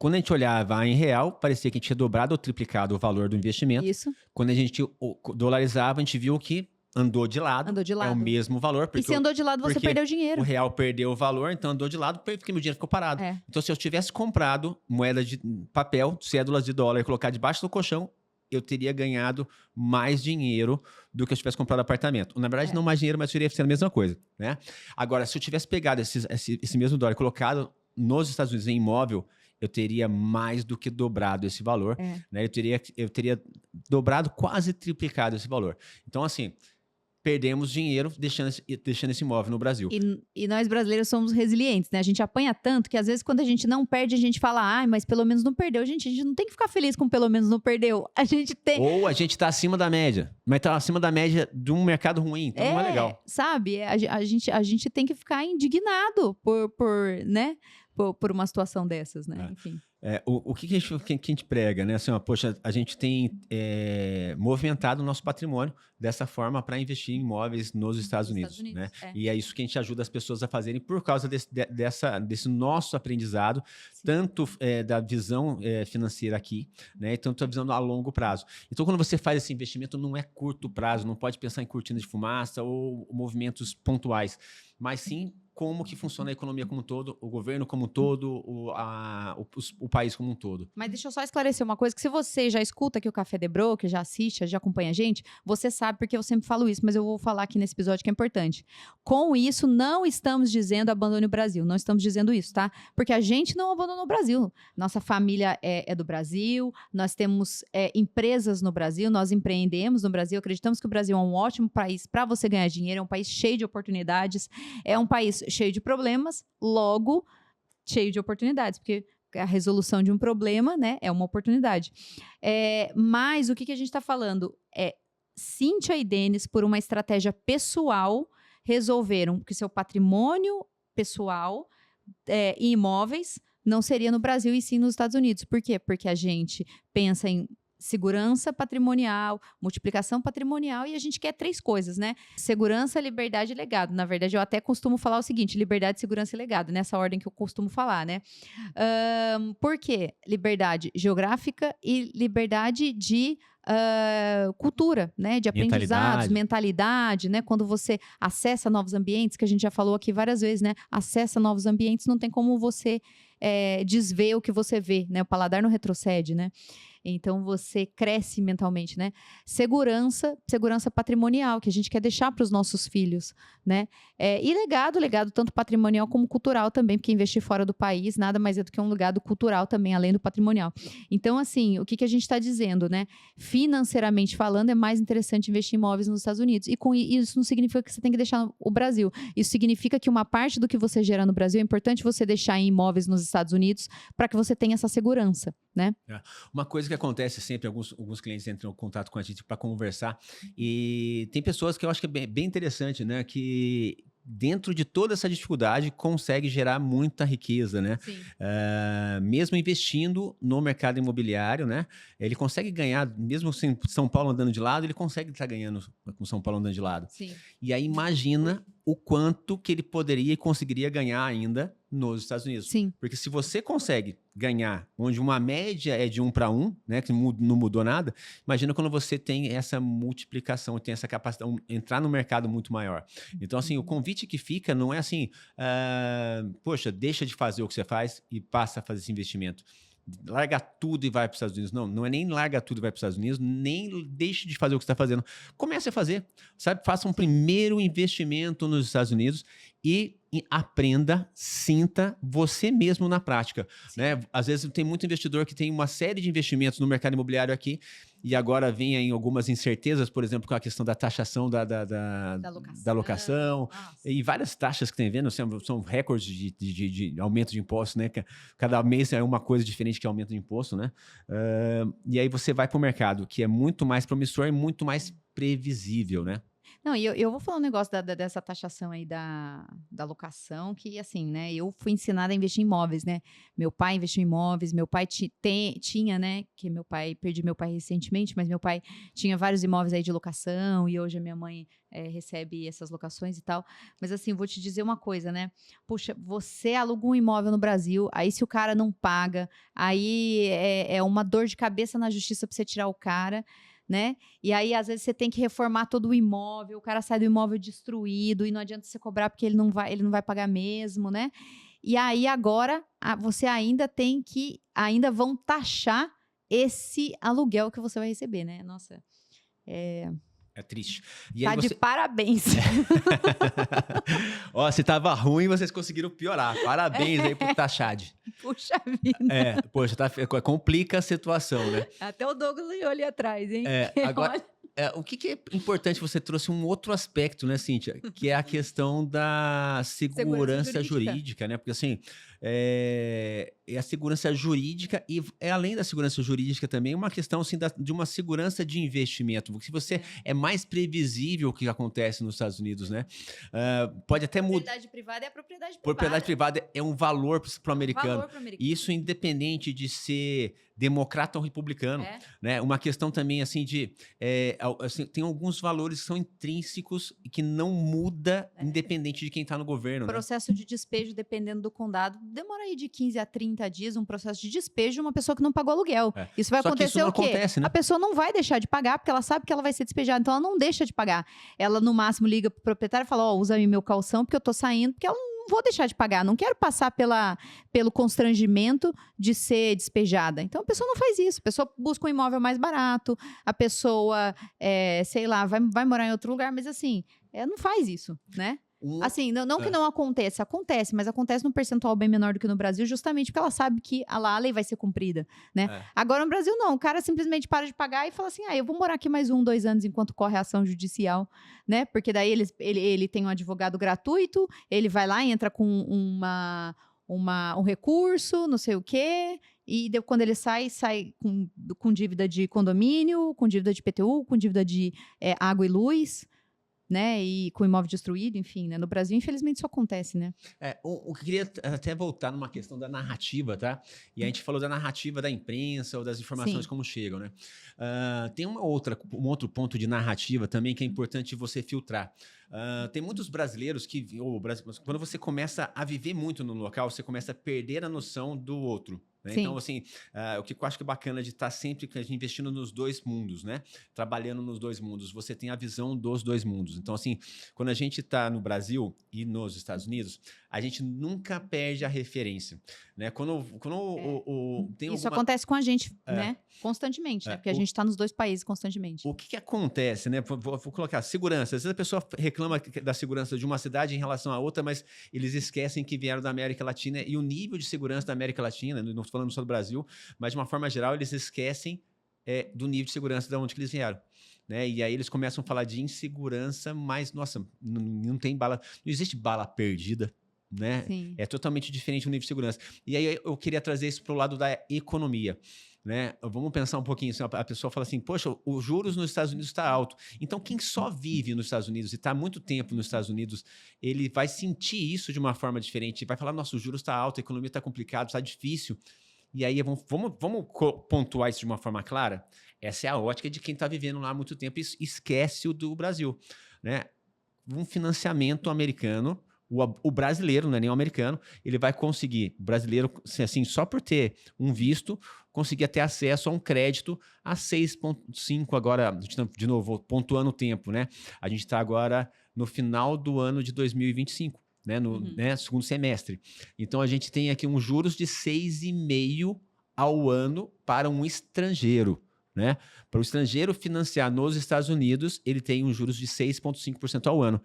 Quando a gente olhava em real, parecia que a gente tinha dobrado ou triplicado o valor do investimento. Isso, Quando a gente dolarizava, a gente viu que andou de lado, andou de é o lado. mesmo valor. E Porque, se andou de lado, você porque perdeu o dinheiro. real perdeu o valor, então andou de lado, porque meu dinheiro ficou parado. É. Então, se eu tivesse comprado moeda de papel, cédulas de dólar, e colocar debaixo do colchão, eu teria ganhado mais dinheiro do que eu tivesse comprado apartamento. Na verdade, não mais dinheiro, mas teria sido a mesma coisa, né? Agora, se eu tivesse pegado esse mesmo dólar e colocado nos Estados Unidos em imóvel, eu teria mais do que dobrado esse valor, né? Eu teria dobrado, quase triplicado esse valor. Então, assim, perdemos dinheiro deixando esse imóvel no Brasil. E nós brasileiros somos resilientes, né? A gente apanha tanto que às vezes quando a gente não perde, a gente fala, ai, mas pelo menos não perdeu. Gente, a gente não tem que ficar feliz com pelo menos não perdeu. A gente tem... Ou a gente está acima da média, mas está acima da média de um mercado ruim, então não é legal. Sabe? A gente tem que ficar indignado né? Por uma situação dessas, né? Enfim. O que a gente prega, né? Assim, ó, poxa, a gente tem movimentado o nosso patrimônio dessa forma para investir em imóveis nos Estados Unidos, né? E é isso que a gente ajuda as pessoas a fazerem por causa desse nosso aprendizado, tanto da visão financeira aqui, né? E tanto a visão a longo prazo. Então, quando você faz esse investimento, não é curto prazo, não pode pensar em cortina de fumaça ou movimentos pontuais, mas sim como que funciona a economia como um todo, o governo como um todo, o país como um todo. Mas deixa eu só esclarecer uma coisa, que se você já escuta aqui o Café de Broker, já assiste, já acompanha a gente, você sabe porque eu sempre falo isso, mas eu vou falar aqui nesse episódio que é importante. Com isso, não estamos dizendo abandone o Brasil, não estamos dizendo isso, tá? Porque a gente não abandonou o Brasil. Nossa família é do Brasil, nós temos empresas no Brasil, nós empreendemos no Brasil, acreditamos que o Brasil é um ótimo país para você ganhar dinheiro, é um país cheio de oportunidades, é um país cheio de problemas, logo cheio de oportunidades, porque a resolução de um problema, né, é uma oportunidade. Mas o que a gente está falando é Cíntia e Denis, por uma estratégia pessoal, resolveram que seu patrimônio pessoal em imóveis não seria no Brasil e sim nos Estados Unidos. Por quê? Porque a gente pensa em segurança patrimonial, multiplicação patrimonial e a gente quer 3 coisas, né? Segurança, liberdade e legado. Na verdade, eu até costumo falar o seguinte, liberdade, segurança e legado, nessa ordem que eu costumo falar, né? Por quê? Liberdade geográfica e liberdade de cultura, né? De aprendizados, mentalidade, né? Quando você acessa novos ambientes, que a gente já falou aqui várias vezes, né? Acessa novos ambientes, não tem como você desver o que você vê, né? O paladar não retrocede, né? Então, você cresce mentalmente, né? Segurança patrimonial, que a gente quer deixar para os nossos filhos, né? E legado tanto patrimonial como cultural também, porque investir fora do país nada mais é do que um legado cultural também, além do patrimonial. Então, assim, o que a gente está dizendo, né? Financeiramente falando, é mais interessante investir em imóveis nos Estados Unidos. E com isso não significa que você tem que deixar o Brasil. Isso significa que uma parte do que você gera no Brasil é importante você deixar em imóveis nos Estados Unidos para que você tenha essa segurança, né? Uma coisa que acontece sempre, alguns clientes entram em contato com a gente para conversar e tem pessoas que eu acho que é bem interessante, né? Que dentro de toda essa dificuldade consegue gerar muita riqueza, né? Mesmo investindo no mercado imobiliário, né? Ele consegue ganhar, mesmo sem São Paulo andando de lado, ele consegue estar ganhando com São Paulo andando de lado. Sim. E aí imagina o quanto que ele poderia e conseguiria ganhar ainda nos Estados Unidos. Sim. Porque se você consegue ganhar onde uma média é de 1 para 1, né, que não mudou nada, imagina quando você tem essa multiplicação, tem essa capacidade de entrar no mercado muito maior. Então, assim, o convite que fica não é assim, poxa, deixa de fazer o que você faz e passa a fazer esse investimento. Larga tudo e vai para os Estados Unidos. Não é nem larga tudo e vai para os Estados Unidos, nem deixe de fazer o que você está fazendo. Comece a fazer, sabe? Faça um primeiro investimento nos Estados Unidos e aprenda, sinta você mesmo na prática, né? Às vezes tem muito investidor que tem uma série de investimentos no mercado imobiliário aqui e agora vem aí algumas incertezas, por exemplo, com a questão da taxação da locação e várias taxas que tem vendo, são recordes de aumento de imposto, né? Cada mês é uma coisa diferente que aumento de imposto, né? E aí você vai para o mercado que é muito mais promissor e muito mais previsível, né? Não, e eu vou falar um negócio dessa taxação aí da locação, que assim, né, eu fui ensinada a investir em imóveis, né? Meu pai investiu em imóveis, meu pai tinha, né, que perdi meu pai recentemente, mas meu pai tinha vários imóveis aí de locação e hoje a minha mãe recebe essas locações e tal. Mas assim, vou te dizer uma coisa, né? Puxa, você aluga um imóvel no Brasil, aí se o cara não paga, aí é uma dor de cabeça na justiça pra você tirar o cara, né? E aí, às vezes, você tem que reformar todo o imóvel, o cara sai do imóvel destruído e não adianta você cobrar porque ele não vai pagar mesmo, né? E aí, agora, você ainda vão taxar esse aluguel que você vai receber, né? Nossa, É triste. E tá aí de parabéns. Ó, se tava ruim, vocês conseguiram piorar. Parabéns aí pro Tachad. Puxa vida. Poxa, complica a situação, né? Até o Douglas olhou ali atrás, hein? Agora, Olha, o que é importante, você trouxe um outro aspecto, né, Cíntia? Que é a questão da segurança jurídica, né? Porque, assim, é a segurança jurídica e, além da segurança jurídica também, uma questão, assim, de uma segurança de investimento. Porque se você é mais previsível o que acontece nos Estados Unidos, né? Pode até mudar. propriedade privada é a propriedade privada. Propriedade privada é um valor para o americano. Valor pro americano. Isso independente de ser democrata ou republicano, né? Uma questão também assim assim, tem alguns valores que são intrínsecos e que não muda independente de quem está no governo, né? Processo de despejo, dependendo do condado, demora aí de 15 a 30 dias um processo de despejo de uma pessoa que não pagou aluguel. Isso vai Só que acontecer isso não o quê? acontece, né? A pessoa não vai deixar de pagar porque ela sabe que ela vai ser despejada, então ela não deixa de pagar. Ela no máximo liga pro proprietário e fala: ó, usa aí meu calção porque eu tô saindo, porque ela não vou deixar de pagar, não quero passar pelo constrangimento de ser despejada. Então a pessoa não faz isso, a pessoa busca um imóvel mais barato, a pessoa, sei lá, vai morar em outro lugar, mas assim, não faz isso, né? Assim, não que não aconteça, acontece, mas acontece num percentual bem menor do que no Brasil, justamente porque ela sabe que a lei vai ser cumprida, né? Agora no Brasil não, o cara simplesmente para de pagar e fala assim: eu vou morar aqui mais 1, 2 anos enquanto corre a ação judicial, né? Porque daí ele tem um advogado gratuito, ele vai lá e entra com um recurso, não sei o quê, e quando ele sai com dívida de condomínio, com dívida de IPTU, com dívida de água e luz, né, e com imóvel destruído, enfim, né? No Brasil, infelizmente, isso acontece, né? Eu queria até voltar numa questão da narrativa, tá? E a gente falou da narrativa da imprensa ou das informações como chegam, né? Tem um outro ponto de narrativa também que é importante você filtrar. Tem muitos brasileiros quando você começa a viver muito no local, você começa a perder a noção do outro. Né? Então, assim, o que eu acho que é bacana de estar sempre investindo nos dois mundos, né? Trabalhando nos dois mundos, você tem a visão dos dois mundos. Então, assim, quando a gente está no Brasil e nos Estados Unidos, a gente nunca perde a referência, né? Isso acontece com a gente, né? Constantemente, né? Porque a gente está nos dois países constantemente. O que acontece, né? Vou colocar segurança. Às vezes a pessoa reclama da segurança de uma cidade em relação a outra, mas eles esquecem que vieram da América Latina e o nível de segurança da América Latina, não estou falando só do Brasil, mas de uma forma geral, eles esquecem do nível de segurança de onde que eles vieram. Né? E aí eles começam a falar de insegurança, mas, nossa, não tem bala, não existe bala perdida. Né? É totalmente diferente o nível de segurança. E aí eu queria trazer isso para o lado da economia. Né? Vamos pensar um pouquinho. Assim, a pessoa fala assim: poxa, os juros nos Estados Unidos está alto. Então, quem só vive nos Estados Unidos e está há muito tempo nos Estados Unidos, ele vai sentir isso de uma forma diferente. Vai falar: nossa, os juros está alto, a economia está complicada, está difícil. E aí, vamos pontuar isso de uma forma clara? Essa é a ótica de quem está vivendo lá há muito tempo e esquece o do Brasil. Né? Um financiamento americano. O brasileiro, não é nem o americano, ele vai conseguir, o brasileiro, assim, só por ter um visto, conseguir ter acesso a um crédito a 6,5 agora, de novo, pontuando o tempo, né? A gente está agora no final do ano de 2025, né? No segundo semestre. Então, a gente tem aqui uns juros de 6,5 ao ano para um estrangeiro. Né? Para o estrangeiro financiar nos Estados Unidos, ele tem uns juros de 6,5% ao ano.